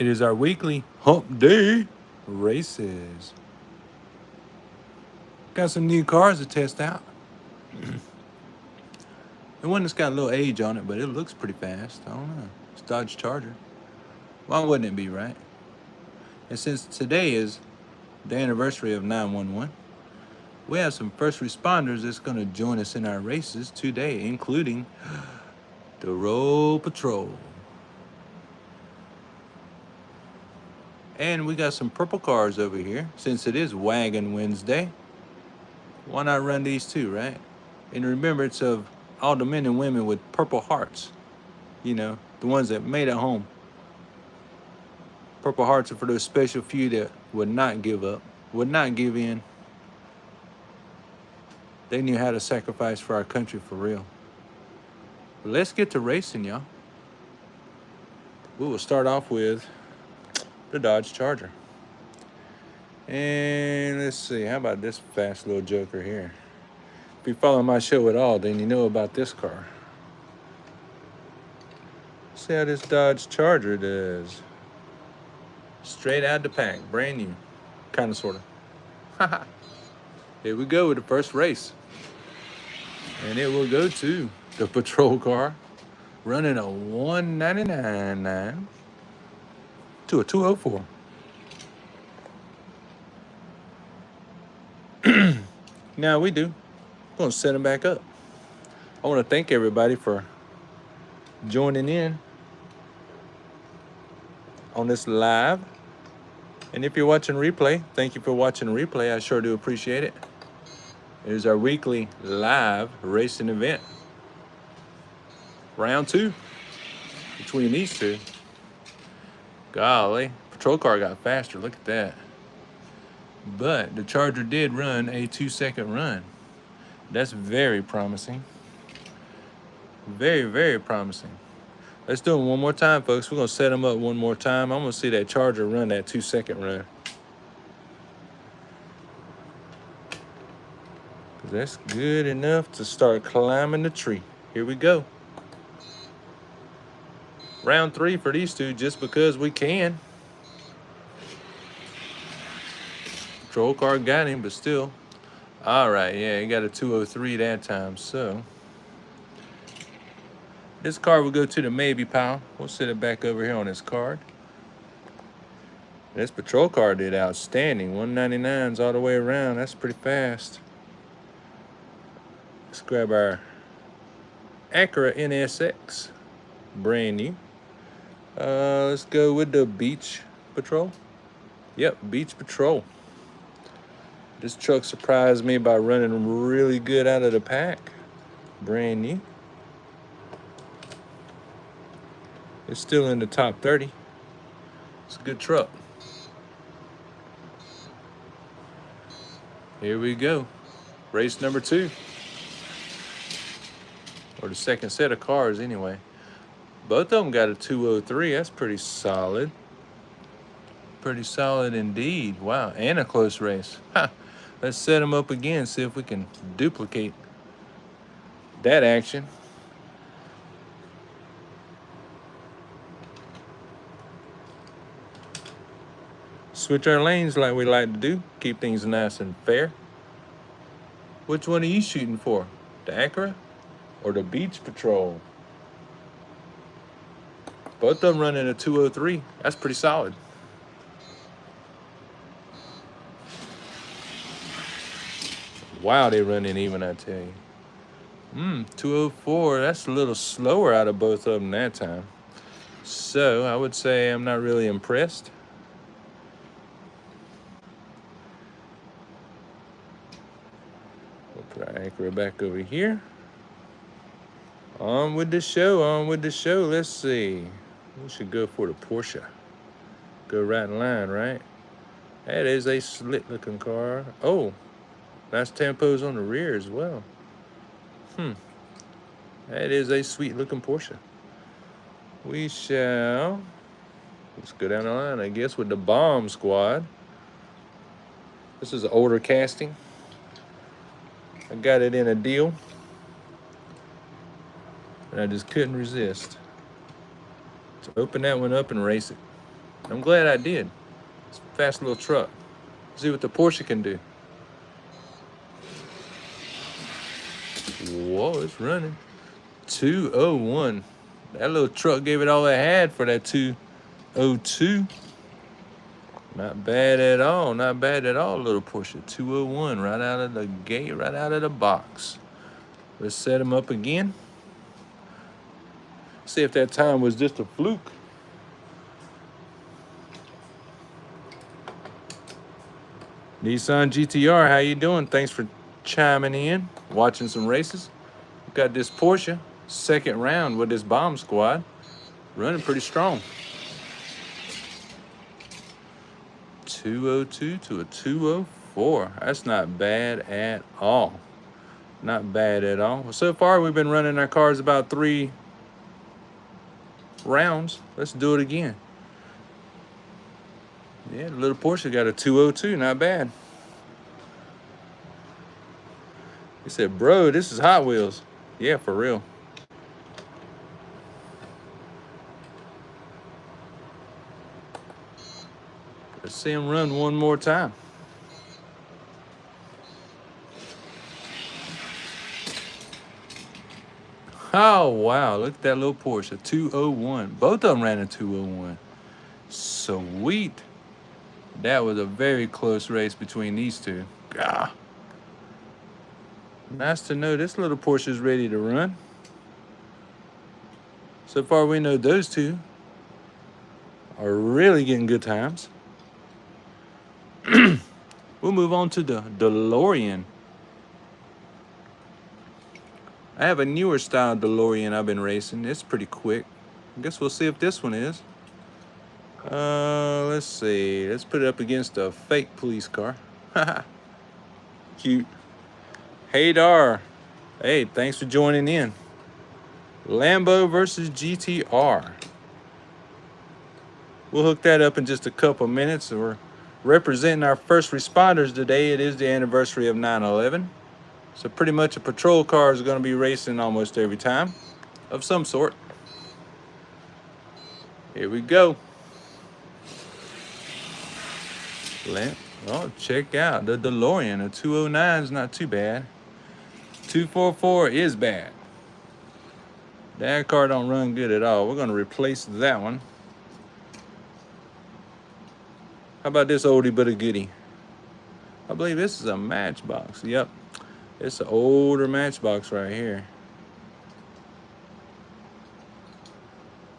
It is our weekly hump day races. Got some new cars to test out. The one that's got a little age on it, but it looks pretty fast. I don't know. It's Dodge Charger. Why wouldn't it be, right? And since today is the anniversary of 911, we have some first responders that's going to join us in our races today, including the Road Patrol. And we got some purple cars over here. Since it is Wagon Wednesday, why not run these too, right? In remembrance of all the men and women with purple hearts. You know, the ones that made it home. Purple hearts are for those special few that would not give up, would not give in. They knew how to sacrifice for our country for real. But let's get to racing, y'all. We will start off with the Dodge Charger. And let's see, how about this fast little joker here? If you follow my show at all, then you know about this car. See how this Dodge Charger does. Straight out the pack, brand new. Kind of, sort of. Here we go with the first race. And it will go to the patrol car, running a 199.9 to a 204. Now we do. I'm going to set them back up. I want to thank everybody for joining in on this live. And if you're watching replay, thank you for watching replay. I sure do appreciate it. It is our weekly live racing event. Round 2 between these two. Golly, patrol car got faster. Look at that. But the Charger did run a 2-second run. That's very promising. Very, very promising. Let's do them one more time, folks. We're going to set them up one more time. I'm going to see that Charger run that 2-second run. That's good enough to start climbing the tree. Here we go. Round 3 for these two, just because we can. Patrol car got him, but still. All right, yeah, he got a 203 that time, so. This card will go to the maybe pile. We'll set it back over here on this card. This patrol car did outstanding. 199s all the way around. That's pretty fast. Let's grab our Acura NSX. Brand new. Let's go with the Beach Patrol. Yep, Beach Patrol. This truck surprised me by running really good out of the pack. Brand new. It's still in the top 30. It's a good truck. Here we go. Race number 2. Or the second set of cars anyway. Both of them got a 203. That's pretty solid. Pretty solid indeed. Wow, and a close race. Ha. Let's set them up again, see if we can duplicate that action. Switch our lanes like we like to do. Keep things nice and fair. Which one are you shooting for? The Acura or the Beach Patrol? Both of them running a 203. That's pretty solid. Wow, they running even, I tell you. 204. That's a little slower out of both of them that time. So I would say I'm not really impressed. We'll put our Acura back over here. On with the show, on with the show. Let's see. We should go for the Porsche. Go right in line, right? That is a slick looking car. Oh, nice tempos on the rear as well. That is a sweet looking Porsche. We shall, let's go down the line, I guess, with the Bomb Squad. This is an older casting. I got it in a deal. And I just couldn't resist to open that one up and race it. I'm glad I did. It's a fast little truck. See what the Porsche can do. Whoa, it's running. 201. That little truck gave it all it had for that 202. Not bad at all. Not bad at all, little Porsche. 201 right out of the gate, right out of the box. Let's set him up again. See if that time was just a fluke. Nissan GTR, how you doing? Thanks for chiming in, watching some races. We've got this Porsche, second round with this bomb squad, running pretty strong. 202 to a 204. That's not bad at all. Not bad at all. Well, so far, we've been running our cars about 3 rounds. Let's do it again. Yeah, the little Porsche got a 202. Not bad. He said, bro, this is Hot Wheels. Yeah, for real. Let's see him run one more time. Oh, wow. Look at that little Porsche. 201. Both of them ran a 201. Sweet. That was a very close race between these two. Gah. Nice to know this little Porsche is ready to run. So far, we know those two are really getting good times. We'll move on to the DeLorean. I have a newer style DeLorean I've been racing. It's pretty quick. I guess we'll see if this one is. Let's see. Let's put it up against a fake police car. Cute. Hey, Dar. Hey, thanks for joining in. Lambo versus GTR. We'll hook that up in just a couple minutes. We're representing our first responders today. It is the anniversary of 9/11. So pretty much a patrol car is going to be racing almost every time of some sort. Here we go. Oh, check out the DeLorean. A 209 is not too bad. 244 is bad. That car don't run good at all. We're going to replace that one. How about this oldie but a goodie? I believe this is a Matchbox. Yep. It's an older Matchbox right here.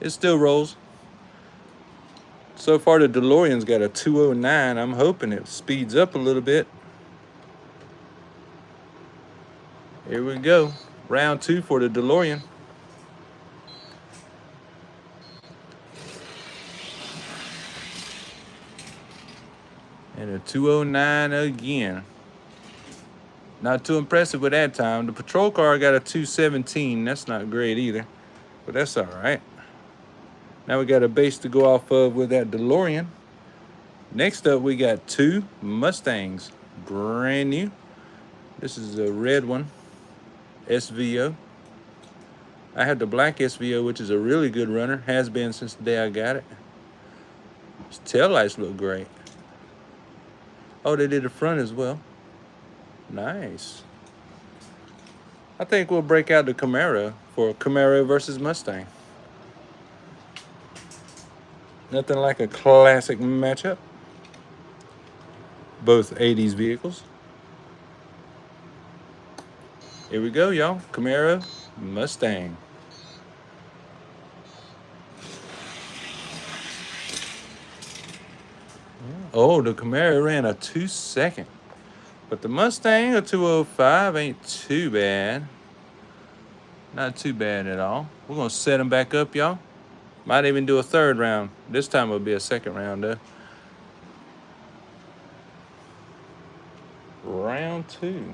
It still rolls. So far, the DeLorean's got a 209. I'm hoping it speeds up a little bit. Here we go. Round 2 for the DeLorean. And a 209 again. Not too impressive with that time. The patrol car got a 217. That's not great either, but that's all right. Now we got a base to go off of with that DeLorean. Next up, we got 2 Mustangs, brand new. This is a red one, SVO. I had the black SVO, which is a really good runner. Has been since the day I got it. Its taillights look great. Oh, they did the front as well. Nice. I think we'll break out the Camaro for Camaro versus Mustang. Nothing like a classic matchup. Both 80s vehicles. Here we go, y'all. Camaro, Mustang. Oh, the Camaro ran a 2-second. But the Mustang, a 205, ain't too bad. Not too bad at all. We're going to set them back up, y'all. Might even do a 3rd round. This time it'll be a 2nd round, though. Round 2.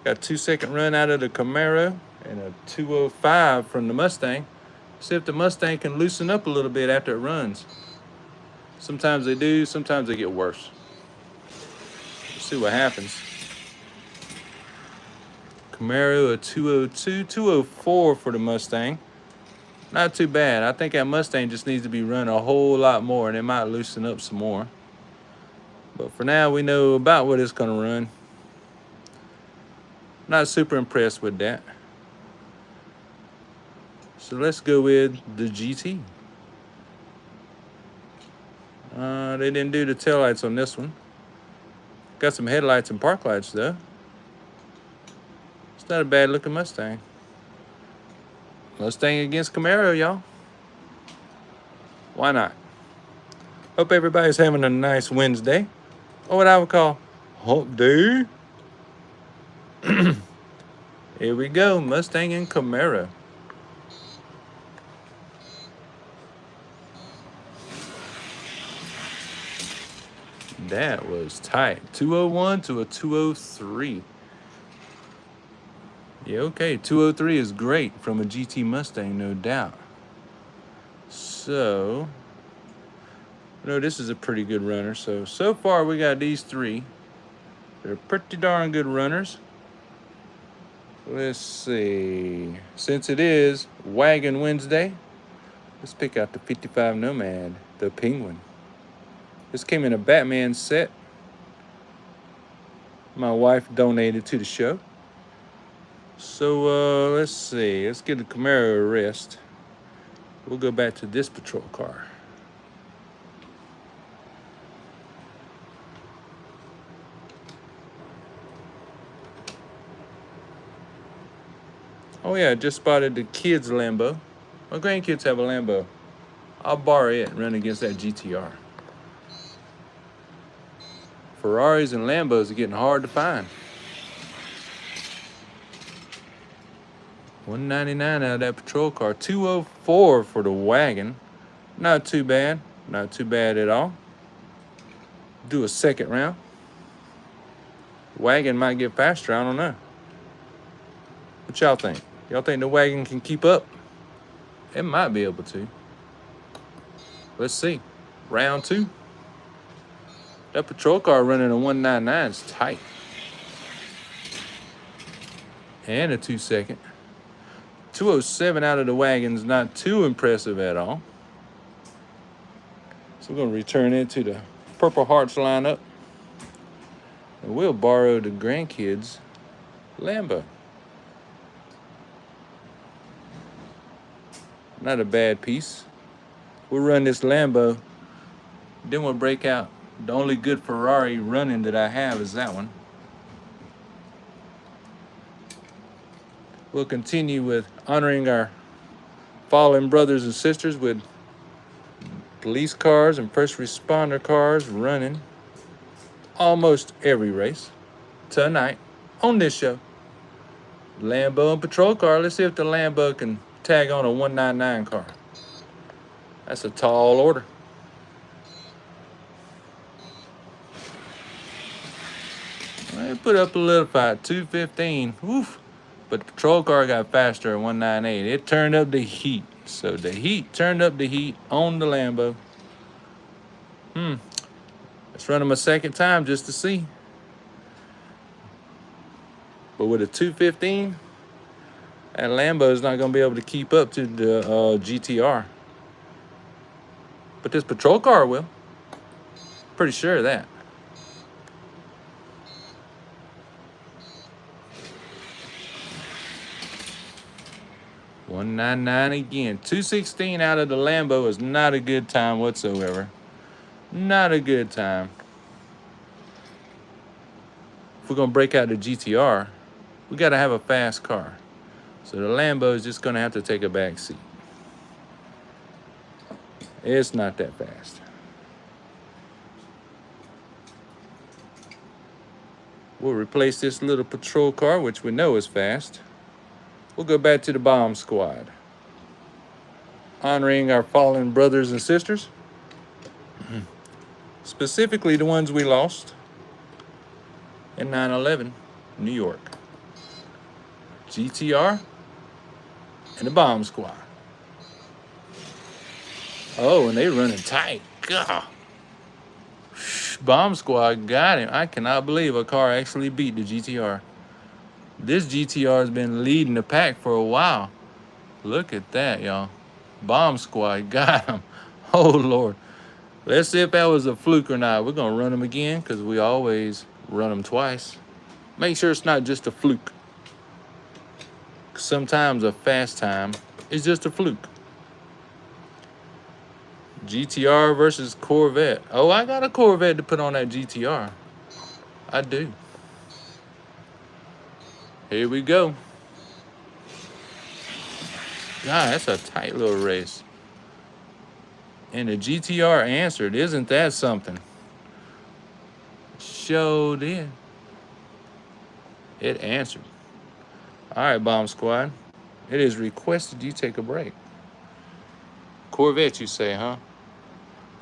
Got a 2-second run out of the Camaro and a 205 from the Mustang. See if the Mustang can loosen up a little bit after it runs. Sometimes they do, sometimes they get worse. Let's see what happens. Camaro a 202, 204 for the Mustang. Not too bad. I think that Mustang just needs to be run a whole lot more, and it might loosen up some more. But for now, we know about what it's going to run. Not super impressed with that. So let's go with the GT. They didn't do the taillights on this one. Got some headlights and park lights though. It's not a bad looking Mustang. Mustang against Camaro, y'all. Why not? Hope everybody's having a nice Wednesday. Or what I would call hump day. Here we go, Mustang and Camaro. That was tight. 201 to a 203. Yeah, okay. 203 is great from a GT Mustang, no doubt. So, this is a pretty good runner. So far we got these three. They're pretty darn good runners. Let's see. Since it is Wagon Wednesday, let's pick out the 55 Nomad, the Penguin. This came in a Batman set. My wife donated to the show. So let's see. Let's give the Camaro a rest. We'll go back to this patrol car. Oh yeah, I just spotted the kids' Lambo. My grandkids have a Lambo. I'll borrow it and run against that GTR. Ferraris and Lambos are getting hard to find. $199 out of that patrol car. $204 for the wagon. Not too bad. Not too bad at all. Do a second round. Wagon might get faster. I don't know. What y'all think? Y'all think the wagon can keep up? It might be able to. Let's see. Round two. That patrol car running a 199 is tight. And a 2-second. 207 out of the wagon's not too impressive at all. So we're going to return it to the Purple Hearts lineup. And we'll borrow the grandkids' Lambo. Not a bad piece. We'll run this Lambo. Then we'll break out. The only good Ferrari running that I have is that one. We'll continue with honoring our fallen brothers and sisters with police cars and first responder cars running almost every race tonight on this show. Lambo and patrol car. Let's see if the Lambo can tag on a 199 car. That's a tall order. They put up a little fight, 215. Oof. But the patrol car got faster at 198. It turned up the heat. So the heat turned up the heat on the Lambo. Let's run them a second time just to see. But with a 215, that Lambo is not going to be able to keep up to the GTR. But this patrol car will. Pretty sure of that. $199 again. 216 out of the Lambo is not a good time whatsoever. Not a good time. If we're going to break out the GTR, we got to have a fast car. So the Lambo is just going to have to take a back seat. It's not that fast. We'll replace this little patrol car, which we know is fast. We'll go back to the bomb squad. Honoring our fallen brothers and sisters. Specifically the ones we lost in 9/11, New York. GTR and the bomb squad. Oh, and they running tight. God. Bomb squad got him. I cannot believe a car actually beat the GTR. This GTR has been leading the pack for a while. Look at that, y'all. Bomb squad got him. Oh, Lord. Let's see if that was a fluke or not. We're going to run them again because we always run them twice. Make sure it's not just a fluke. Sometimes a fast time is just a fluke. GTR versus Corvette. Oh, I got a Corvette to put on that GTR. I do. Here we go. God, that's a tight little race. And the GTR answered. Isn't that something? Sure did. It answered. All right, Bomb Squad. It is requested you take a break. Corvette, you say, huh?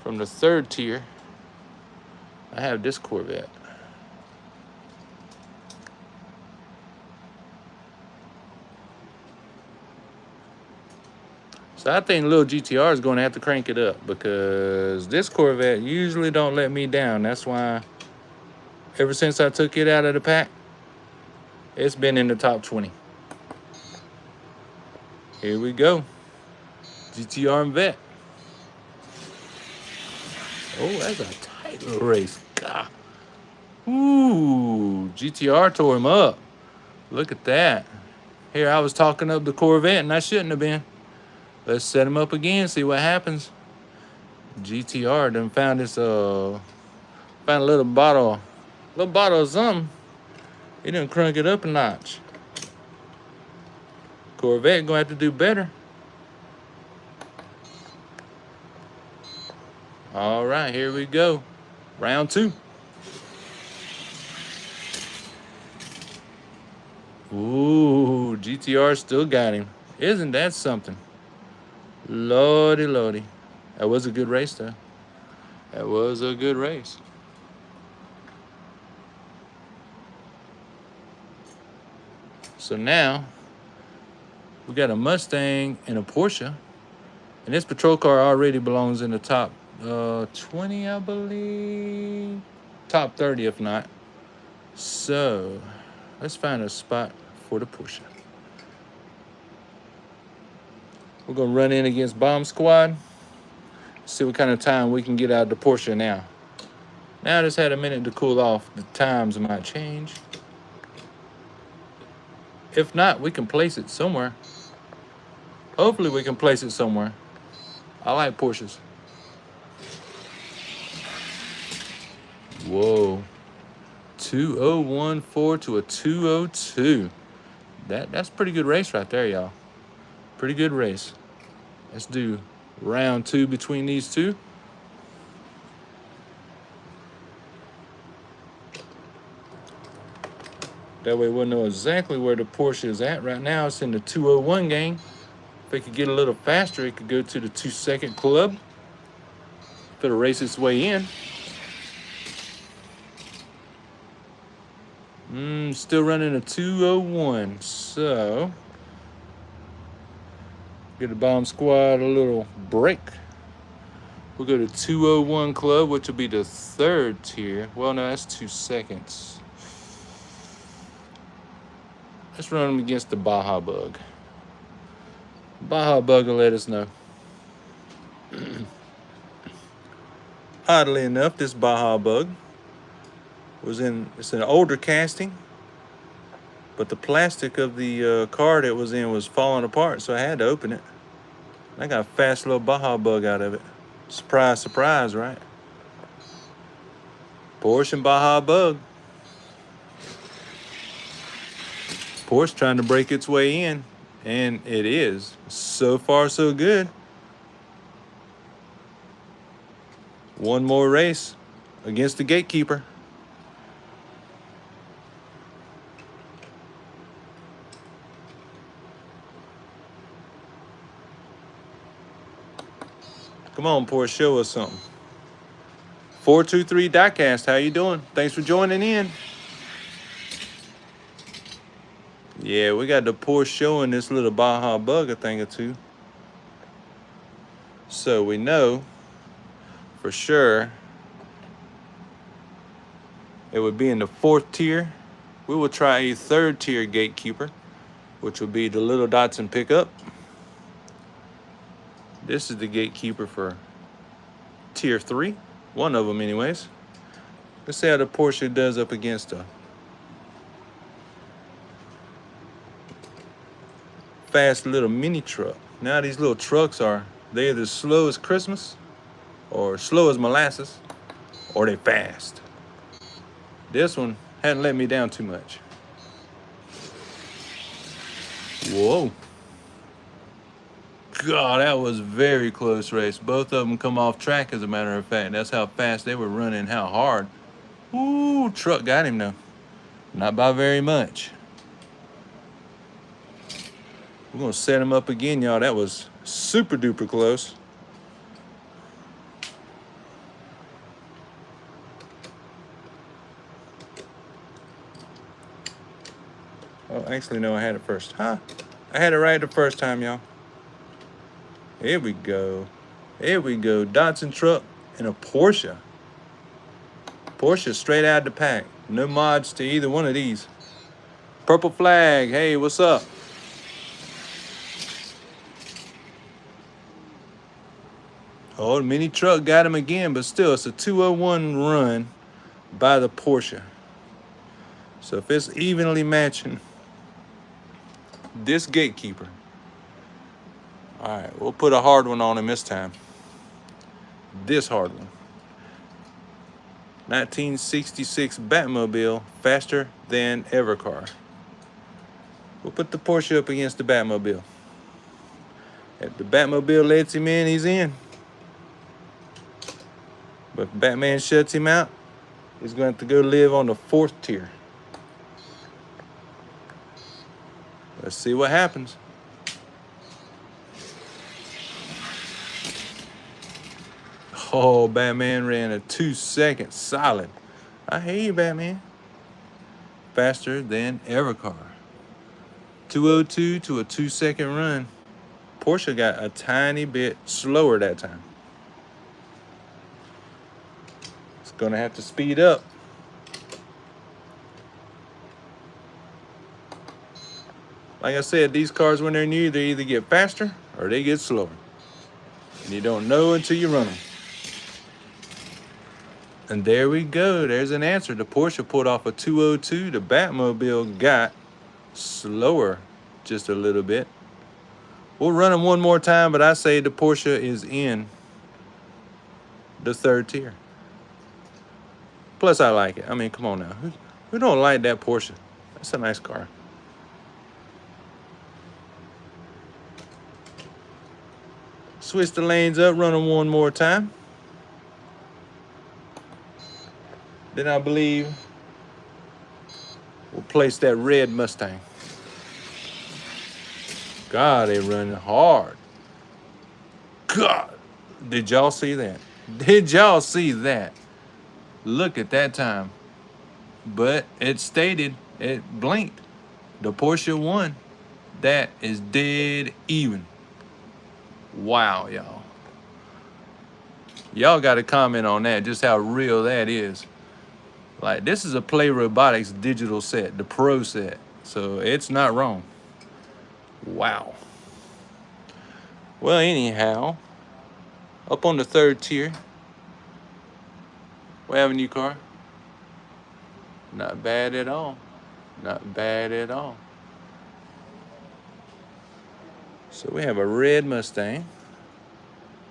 From the 3rd tier, I have this Corvette. So I think little GTR is going to have to crank it up because this Corvette usually don't let me down. That's why ever since I took it out of the pack, it's been in the top 20. Here we go. GTR and Vet. Oh, that's a tight little race. God. Ooh, GTR tore him up. Look at that. Here, I was talking up the Corvette, and I shouldn't have been. Let's set him up again, see what happens. GTR done found this, found a little bottle of something. He done crunk it up a notch. Corvette gonna have to do better. All right, here we go. Round 2. Ooh, GTR still got him. Isn't that something? Lordy, lordy. That was a good race, though. That was a good race. So now, we got a Mustang and a Porsche. And this patrol car already belongs in the top 20, I believe. Top 30, if not. So, let's find a spot for the Porsche. We're going to run in against Bomb Squad. See what kind of time we can get out of the Porsche now. Now I just had a minute to cool off. The times might change. If not, we can place it somewhere. Hopefully we can place it somewhere. I like Porsches. Whoa. 2014 to a 202. That's a pretty good race right there, y'all. Pretty good race. Let's do round 2 between these two. That way we'll know exactly where the Porsche is at. Right now it's in the 201 gang. If it could get a little faster, it could go to the 2-second club. If it'll race its way in. Still running a 201. So give the Bomb Squad a little break. We'll go to 201 club, which will be the 3rd tier. Well, no, that's 2 seconds. Let's run them against the Baja Bug. Baja Bug will let us know. Oddly enough, this Baja Bug it's an older casting, but the plastic of the car that it was in was falling apart, so I had to open it. I got a fast little Baja Bug out of it. Surprise, surprise, right? Porsche and Baja Bug. Porsche trying to break its way in, and it is. So far, so good. One more race against the gatekeeper. Come on, Porsche, show us something. 423 Diecast, how you doing? Thanks for joining in. Yeah, we got the Porsche showing this little Baja Bug a thing or two. So we know for sure it would be in the 4th tier. We will try a 3rd tier gatekeeper, which would be the little Datsun pickup. This is the gatekeeper for Tier 3. One of them anyways. Let's see how the Porsche does up against a fast little mini truck. Now these little trucks they're either slow as Christmas or slow as molasses, or they fast. This one hadn't let me down too much. Whoa. God, that was very close race. Both of them come off track, as a matter of fact. That's how fast they were running, how hard. Ooh, truck got him though. Not by very much. We're gonna set him up again, y'all. That was super duper close. Oh, actually, no, I had it first. Huh? I had it right the first time, y'all. Here we go. Here we go. Datsun truck and a Porsche. Porsche straight out of the pack. No mods to either one of these. Purple flag. Hey, what's up? Oh, the mini truck got him again, but still, it's a 201 run by the Porsche. So if it's evenly matching this gatekeeper, all right, we'll put a hard one on him this time. This hard one. 1966 Batmobile, faster than Evercar. We'll put the Porsche up against the Batmobile. If the Batmobile lets him in, he's in. But if Batman shuts him out, he's going to have to go live on the 4th tier. Let's see what happens. Oh, Batman ran a 2-second solid. I hear you, Batman. Faster than Evercar. 202 to a 2-second run. Porsche got a tiny bit slower that time. It's gonna have to speed up. Like I said, these cars, when they're new, they either get faster or they get slower. And you don't know until you run them. And there we go. There's an answer. The Porsche pulled off a 202. The Batmobile got slower just a little bit. We'll run them one more time, but I say the Porsche is in the 3rd tier. Plus, I like it. I mean, come on now. Who don't like that Porsche? That's a nice car. Switch the lanes up, run them one more time. Then I believe we'll place that red Mustang. God, they run hard. God, did y'all see that? Did y'all see that? Look at that time. But it stated, it blinked. The Porsche won. That is dead even. Wow, y'all. Y'all got to comment on that, just how real that is. Like, this is a Play Robotics digital set, the Pro set. So it's not wrong. Wow. Well, anyhow, up on the 3rd tier, we have a new car. Not bad at all. Not bad at all. So we have a red Mustang,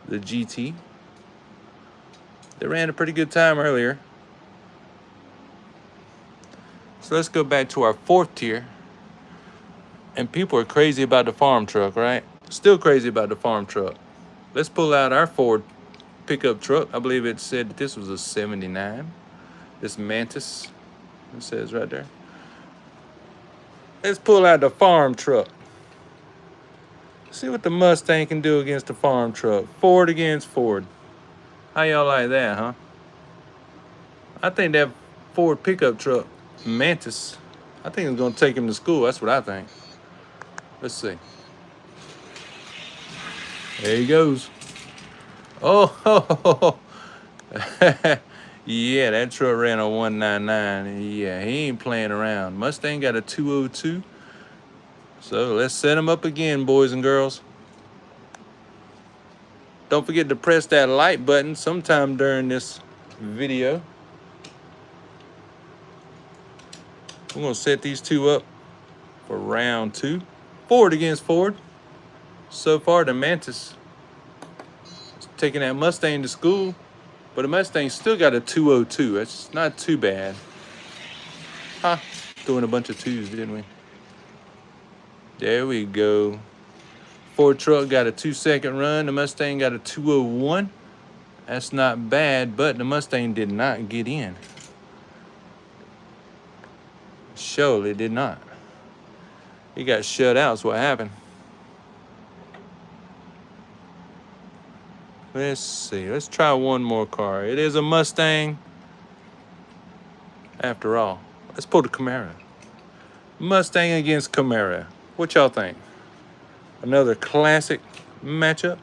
the GT. They ran a pretty good time earlier. So let's go back to our 4th tier. And people are crazy about the farm truck, right? Still crazy about the farm truck. Let's pull out our Ford pickup truck. I believe it said that this was a 79. This Mantis, it says right there. Let's pull out the farm truck. See what the Mustang can do against the farm truck. Ford against Ford. How y'all like that, huh? I think that Ford pickup truck, Mantis, I think it's gonna take him to school. That's what I think. Let's see. There he goes. Oh, yeah, that truck ran a 199. Yeah, he ain't playing around. Mustang got a 202. So let's set him up again, boys and girls. Don't forget to press that like button sometime during this video. We're going to set these two up for round 2. Ford against Ford. So far, the Mantis is taking that Mustang to school, but the Mustang still got a 202. That's not too bad. Huh? Doing a bunch of 2s, didn't we? There we go. Ford truck got a 2-second run. The Mustang got a 201. That's not bad, but the Mustang did not get in. Surely did not. He got shut out, is what happened. Let's see. Let's try one more car. It is a Mustang. After all, let's pull the Camaro. Mustang against Camaro. What y'all think? Another classic matchup?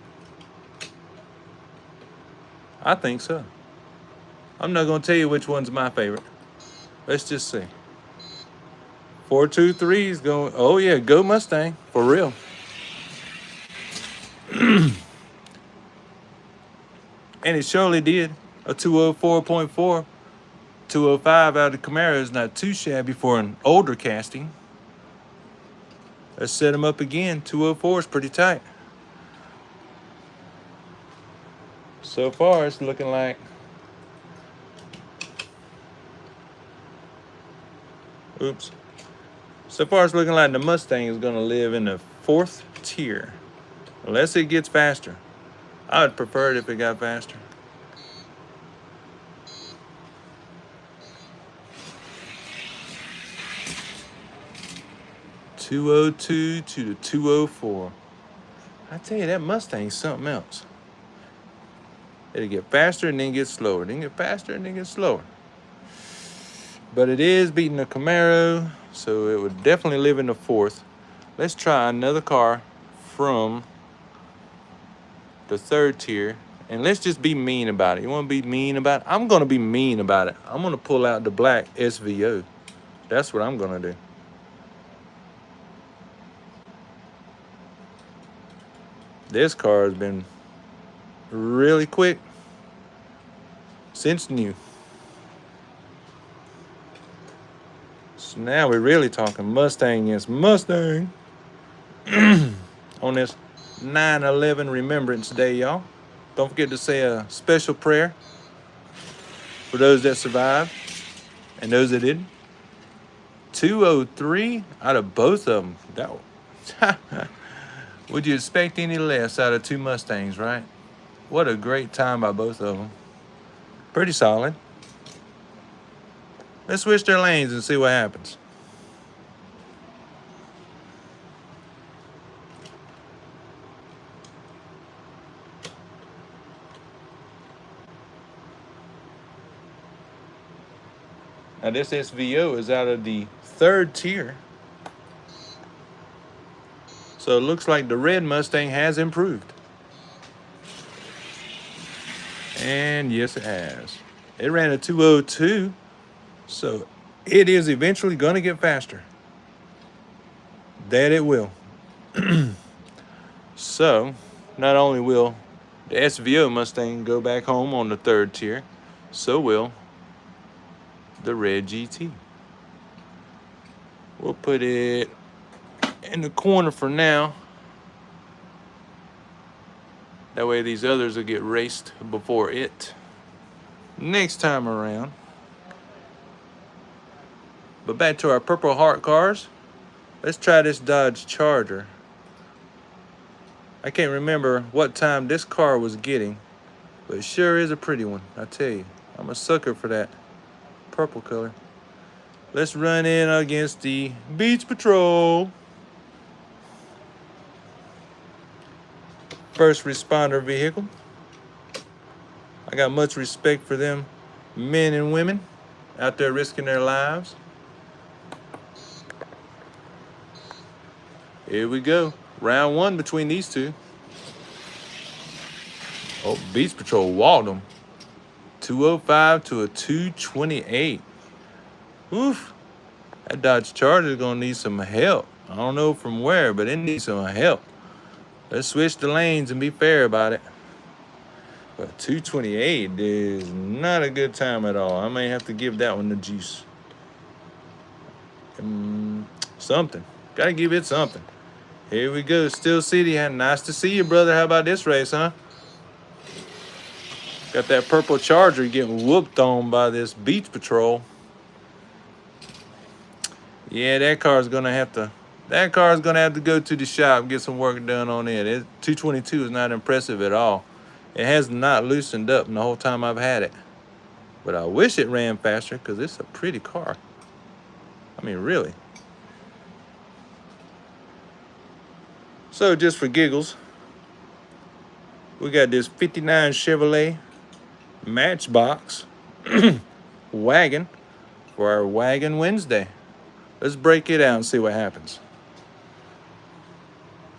I think so. I'm not going to tell you which one's my favorite. Let's just see. 4-2-3 is going. Oh, yeah. Go Mustang. For real. And it surely did. A 204.4. 205 out of the Camaro is not too shabby for an older casting. Let's set them up again. 204 is pretty tight. So far, it's looking like So far, it's looking like the Mustang is going to live in the 4th tier. Unless it gets faster. I would prefer it if it got faster. .202 to the 204. I tell you, that Mustang's something else. It'll get faster and then get slower. Then get faster and then get slower. But it is beating the Camaro, so it would definitely live in the 4th. Let's try another car from the 3rd tier. And let's just be mean about it. You want to be mean about it? I'm going to be mean about it. I'm going to pull out the black SVO. That's what I'm going to do. This car has been really quick since new. So now we're really talking Mustang against Mustang on this 9/11 Remembrance Day, y'all. Don't forget to say a special prayer for those that survived and those that didn't. 203 out of both of them. That would you expect any less out of 2 Mustangs, right? What a great time by both of them. Pretty solid. Let's switch their lanes and see what happens. Now this SVO is out of the 3rd tier. So it looks like the red Mustang has improved. And yes, it has. It ran a 202. So it is eventually going to get faster. That it will. So not only will the SVO Mustang go back home on the 3rd tier, so will the red GT. We'll put it in the corner for now. That way these others will get raced before it next time around. But back to our Purple Heart cars. Let's try this Dodge Charger. I can't remember what time this car was getting, but it sure is a pretty one, I tell you. I'm a sucker for that purple color. Let's run in against the Beach Patrol. First responder vehicle. I got much respect for them men and women out there risking their lives. Here we go. Round 1 between these two. Oh, Beach Patrol walled them. 205 to a 228. Oof. That Dodge Charger is going to need some help. I don't know from where, but it needs some help. Let's switch the lanes and be fair about it. But 228 is not a good time at all. I may have to give that one the juice. Something. Gotta give it something. Here we go. Steel City. Nice to see you, brother. How about this race, huh? Got that purple Charger getting whooped on by this Beach Patrol. Yeah, that car's gonna have to go to the shop and get some work done on it. 222 is not impressive at all. It has not loosened up in the whole time I've had it. But I wish it ran faster because it's a pretty car. I mean, really. So just for giggles, we got this 59 Chevrolet Matchbox wagon for our Wagon Wednesday. Let's break it out and see what happens.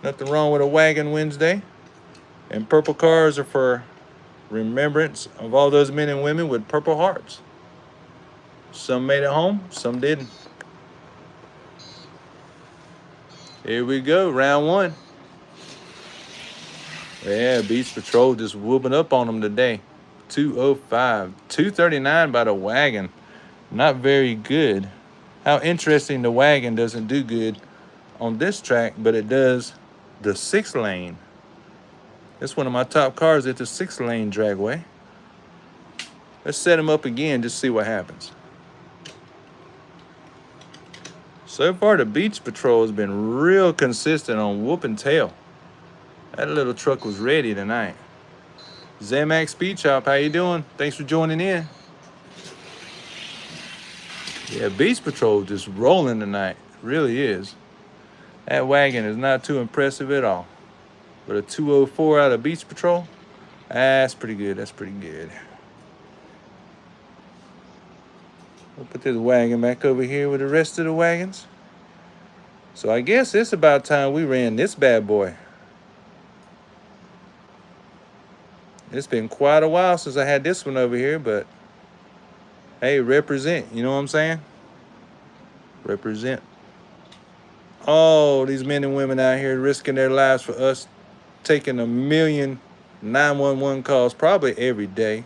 Nothing wrong with a Wagon Wednesday. And purple cars are for remembrance of all those men and women with purple hearts. Some made it home, some didn't. Here we go, round one. Yeah, Beach Patrol just whooping up on them today. 205, 239 by the Wagon. Not very good. How interesting, the Wagon doesn't do good on this track, but it does the 6 lane. It's one of my top cars at the 6 lane dragway. Let's set him up again, just see what happens. So far, the Beach Patrol has been real consistent on whooping tail. That little truck was ready tonight. Zamax Speed Shop, how you doing? Thanks for joining in. Yeah, Beach Patrol just rolling tonight. Really is. That Wagon is not too impressive at all. But a 204 out of Beach Patrol, that's pretty good. That's pretty good. We'll put this Wagon back over here with the rest of the wagons. So I guess it's about time we ran this bad boy. It's been quite a while since I had this one over here, but hey, represent, you know what I'm saying? Represent. Oh, these men and women out here risking their lives for us, taking 1 million 911 calls probably every day.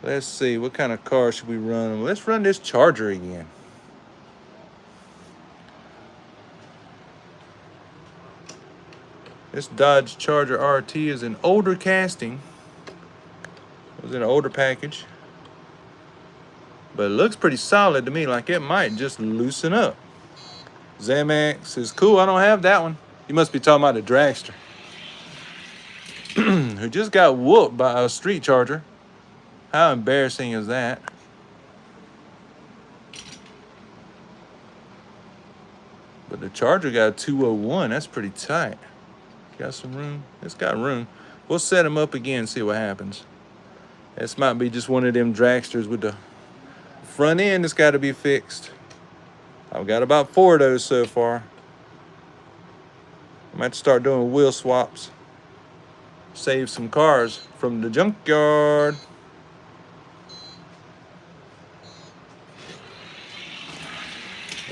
Let's see, what kind of car should we run? Let's run this Charger again. This Dodge Charger RT is an older casting. It was in an older package. But it looks pretty solid to me, like it might just loosen up. Zamax is cool. I don't have that one. You must be talking about the dragster. Who just got whooped by a street Charger. How embarrassing is that? But the Charger got a 201. That's pretty tight. Got some room. It's got room. We'll set him up again and see what happens. This might be just one of them dragsters with the front end that's got to be fixed. I've got about 4 of those so far. I might start doing wheel swaps. Save some cars from the junkyard.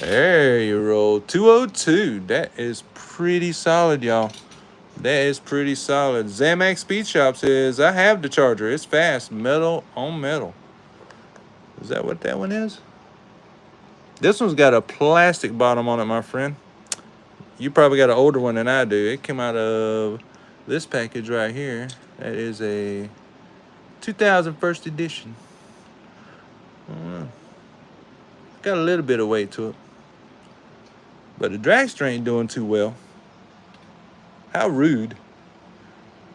There you roll. 202. That is pretty solid, y'all. That is pretty solid. Zamax Speed Shop says, I have the Charger. It's fast. Metal on metal. Is that what that one is? This one's got a plastic bottom on it, my friend. You probably got an older one than I do. It came out of this package right here. That is a 2000 first edition. I don't know. Got a little bit of weight to it. But the dragster ain't doing too well. How rude.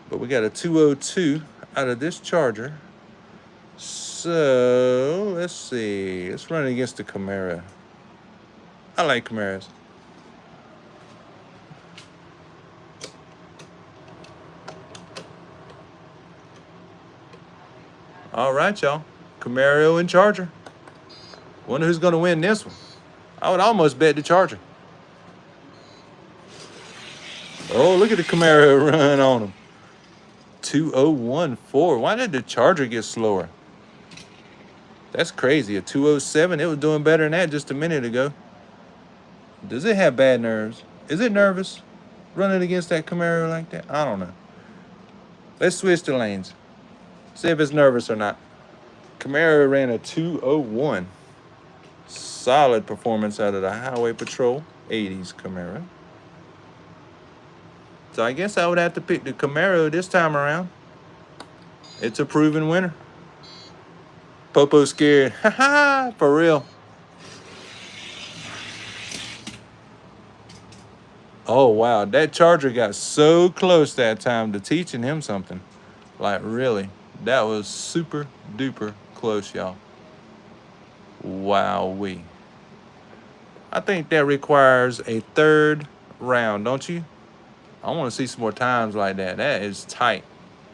But we got a 202 out of this Charger. So, let's see. Let's run against the Camaro. I like Camaros. All right, y'all. Camaro and Charger. Wonder who's going to win this one. I would almost bet the Charger. Oh, look at the Camaro run on him. 2014. Why did the Charger get slower? That's crazy. A 207. It was doing better than that just a minute ago. Does it have bad nerves? Is it nervous running against that Camaro like that? I don't know. Let's switch the lanes. See if it's nervous or not. Camaro ran a 2:01. Solid performance out of the Highway Patrol 80s Camaro. So I guess I would have to pick the Camaro this time around. It's a proven winner. Popo scared. Haha, for real. Oh, wow. That Charger got so close that time to teaching him something. Like, really. That was super duper close, y'all. Wowee. I think that requires a third round, don't you? I want to see some more times like that. That is tight.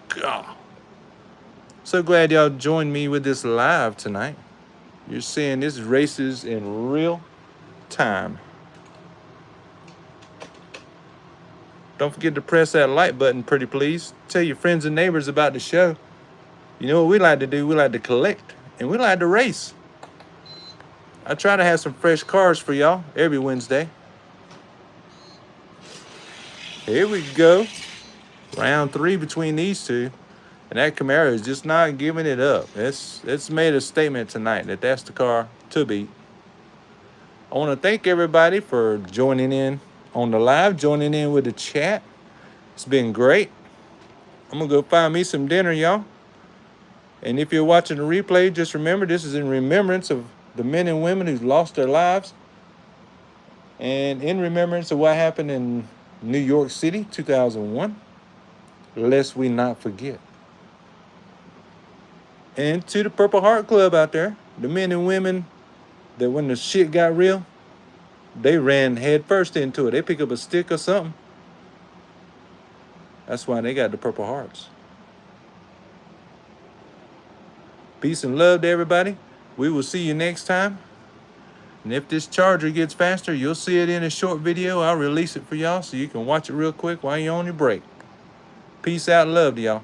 God. So glad y'all joined me with this live tonight. You're seeing this races in real time. Don't forget to press that like button, pretty please. Tell your friends and neighbors about the show. You know what we like to do? We like to collect and we like to race. I try to have some fresh cars for y'all every Wednesday. Here we go. Round 3 between these two. And that Camaro is just not giving it up. It's made a statement tonight that that's the car to beat. I want to thank everybody for joining in on the live, joining in with the chat. It's been great. I'm going to go find me some dinner, y'all. And if you're watching the replay, just remember this is in remembrance of the men and women who lost their lives and in remembrance of what happened in New York City, 2001, lest we not forget. And to the Purple Heart Club out there, the men and women that when the shit got real, they ran head first into it. They pick up a stick or something. That's why they got the Purple Hearts. Peace and love to everybody. We will see you next time. And if this Charger gets faster, you'll see it in a short video. I'll release it for y'all so you can watch it real quick while you're on your break. Peace out and love to y'all.